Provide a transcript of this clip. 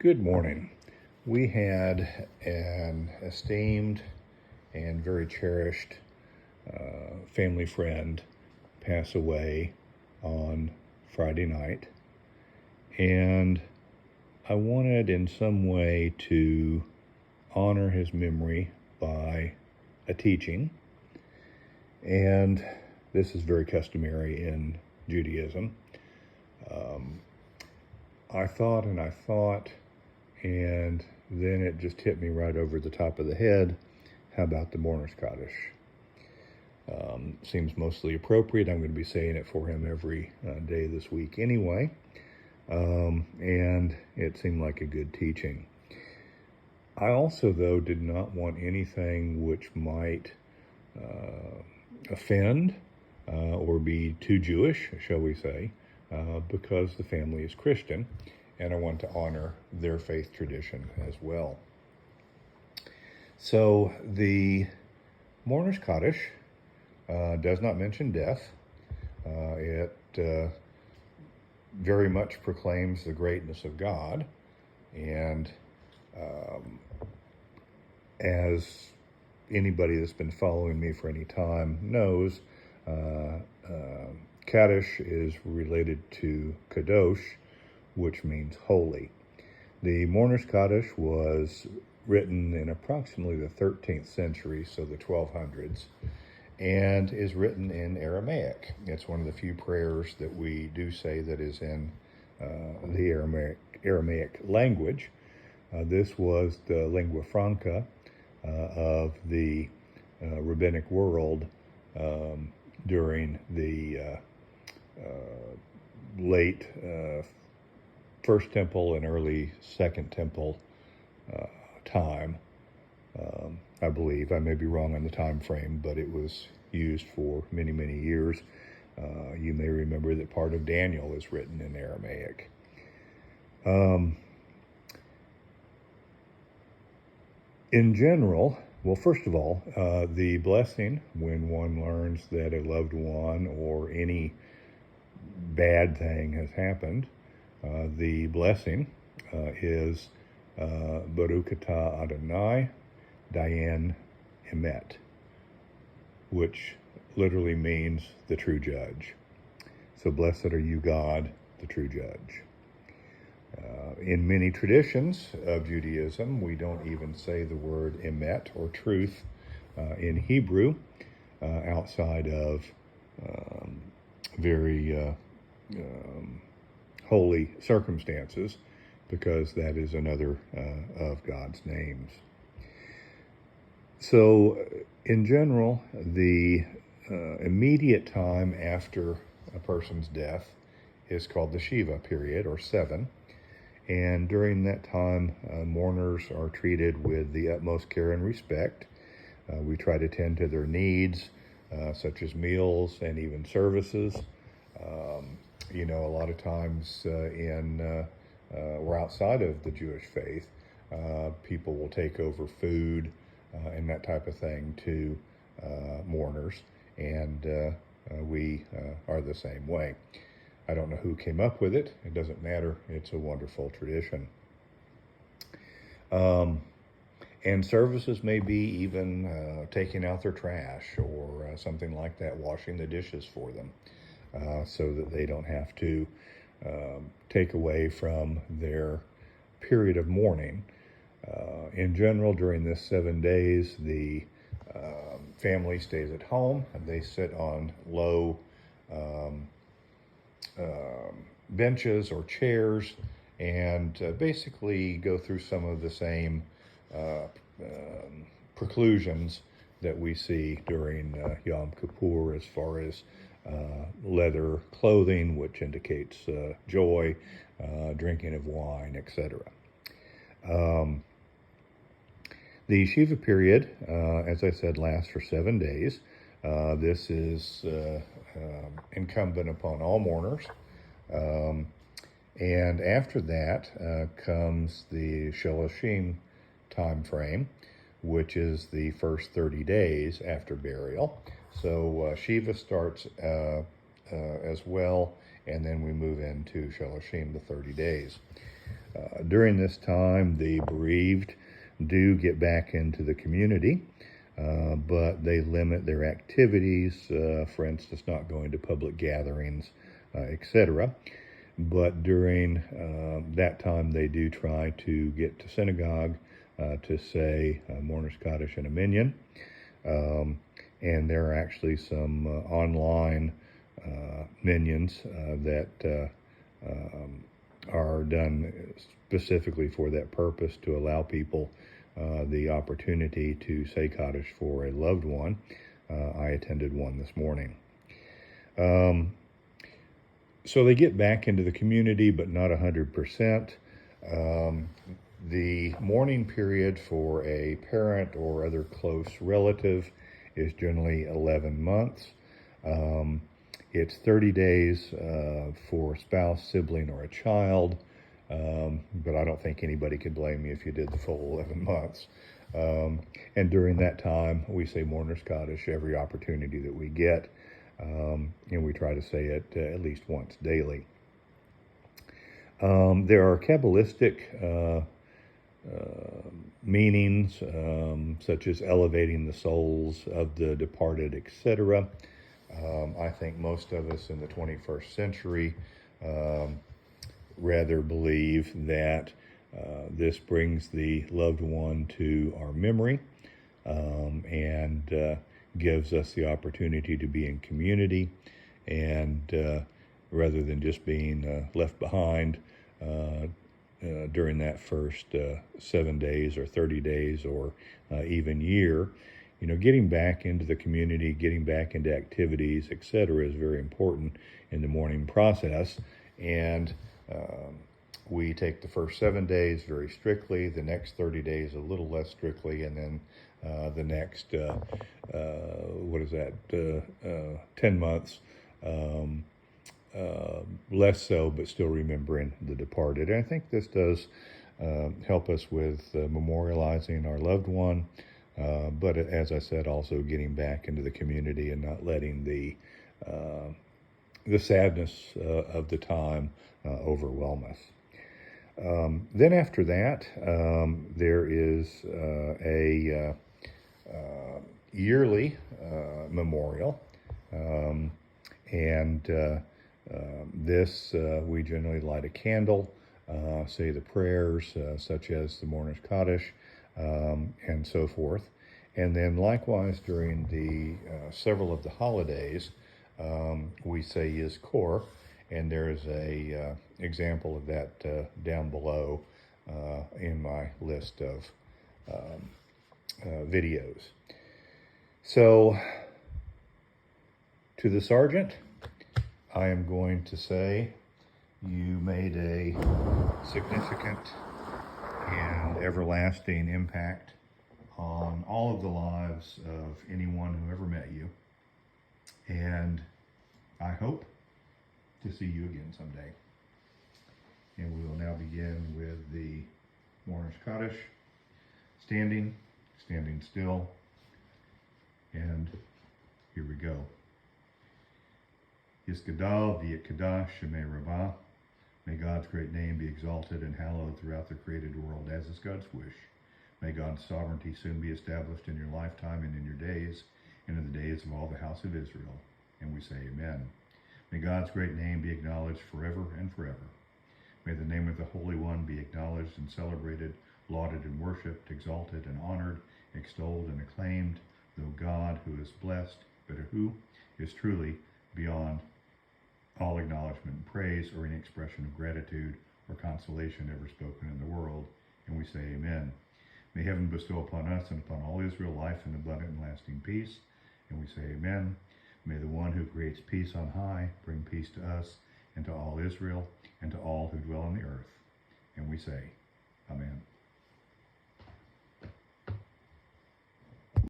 Good morning. We had an esteemed and very cherished family friend pass away on Friday night, and I wanted in some way to honor his memory by a teaching, and this is very customary in Judaism. I thought, and then it just hit me right over the top of the head. How about the Mourner's Kaddish? Seems mostly appropriate. I'm going to be saying it for him every day this week anyway. And it seemed like a good teaching. I also, though, did not want anything which might offend or be too Jewish, shall we say, because the family is Christian, and I want to honor their faith tradition as well. So the Mourner's Kaddish does not mention death. It very much proclaims the greatness of God, and as anybody that's been following me for any time knows, Kaddish is related to Kaddish, which means holy. The Mourner's Kaddish was written in approximately the 13th century, so the 1200s, and is written in Aramaic. It's one of the few prayers that we do say that is in the Aramaic language. This was the lingua franca of the rabbinic world during the late First Temple and early Second Temple time. I believe, I may be wrong on the time frame, but it was used for many, many years. You may remember that part of Daniel is written in Aramaic. In general, well, first of all, the blessing when one learns that a loved one or any bad thing has happened, the blessing is Baruch atah Adonai Dayan Emet, which literally means the true judge. So blessed are you, God, the true judge. In many traditions of Judaism, we don't even say the word emet or truth in Hebrew outside of very holy circumstances, because that is another of God's names. So in general, the immediate time after a person's death is called the Shiva period, or 7. And during that time, mourners are treated with the utmost care and respect. We try to tend to their needs, such as meals and even services. A lot of times or outside of the Jewish faith, people will take over food and that type of thing to mourners, and we are the same way. I don't know who came up with it. It doesn't matter. It's a wonderful tradition. And services may be even taking out their trash or something like that, washing the dishes for them, so that they don't have to take away from their period of mourning. In general, during this 7 days, the family stays at home. They sit on low benches or chairs and basically go through some of the same preclusions that we see during Yom Kippur, as far as leather clothing, which indicates joy, drinking of wine, etc. The Shiva period, as I said, lasts for 7 days. This is incumbent upon all mourners. And after that comes the Shaloshim time frame, which is the first 30 days after burial. So Shiva starts as well, and then we move into Shaloshim, the 30 days. During this time, the bereaved do get back into the community, but they limit their activities, for instance, not going to public gatherings, etc. But during that time, they do try to get to synagogue to say Mourner's Kaddish and a Minyan. And there are actually some online minions that are done specifically for that purpose, to allow people the opportunity to say Kaddish for a loved one. I attended one this morning. So they get back into the community, but not 100%. The mourning period for a parent or other close relative is generally 11 months. It's 30 days for a spouse, sibling, or a child, but I don't think anybody could blame me if you did the full 11 months. And during that time, we say Mourner's Kaddish every opportunity that we get, and we try to say it at least once daily. There are Kabbalistic meanings, such as elevating the souls of the departed, etc. I think most of us in the 21st century rather believe that this brings the loved one to our memory and gives us the opportunity to be in community, and rather than just being left behind during that first 7 days or 30 days or even year. Getting back into the community, getting back into activities, etc., is very important in the mourning process. And we take the first 7 days very strictly, the next 30 days a little less strictly, and then the next, 10 months, less so, but still remembering the departed. And I think this does help us with memorializing our loved one, but as I said, also getting back into the community and not letting the sadness of the time overwhelm us. Then after that, there is a yearly memorial, and this we generally light a candle, say the prayers such as the Mourner's Kaddish, and so forth. And then likewise during the several of the holidays, we say Yizkor, and there's a example of that down below in my list of videos. So to the sergeant, I am going to say you made a significant and everlasting impact on all of the lives of anyone who ever met you. And I hope to see you again someday. And we will now begin with the Mourner's Kaddish, standing still, and here we go. Yisgadal v'yitkadash shemei rabah. May God's great name be exalted and hallowed throughout the created world, as is God's wish. May God's sovereignty soon be established in your lifetime and in your days, and in the days of all the house of Israel. And we say amen. May God's great name be acknowledged forever and forever. May the name of the Holy One be acknowledged and celebrated, lauded and worshipped, exalted and honored, extolled and acclaimed, though God, who is blessed, but who is truly beyond all acknowledgement and praise, or any expression of gratitude or consolation ever spoken in the world. And we say amen. May heaven bestow upon us and upon all Israel life and abundant and lasting peace. And we say amen. May the one who creates peace on high bring peace to us and to all Israel and to all who dwell on the earth. And we say amen.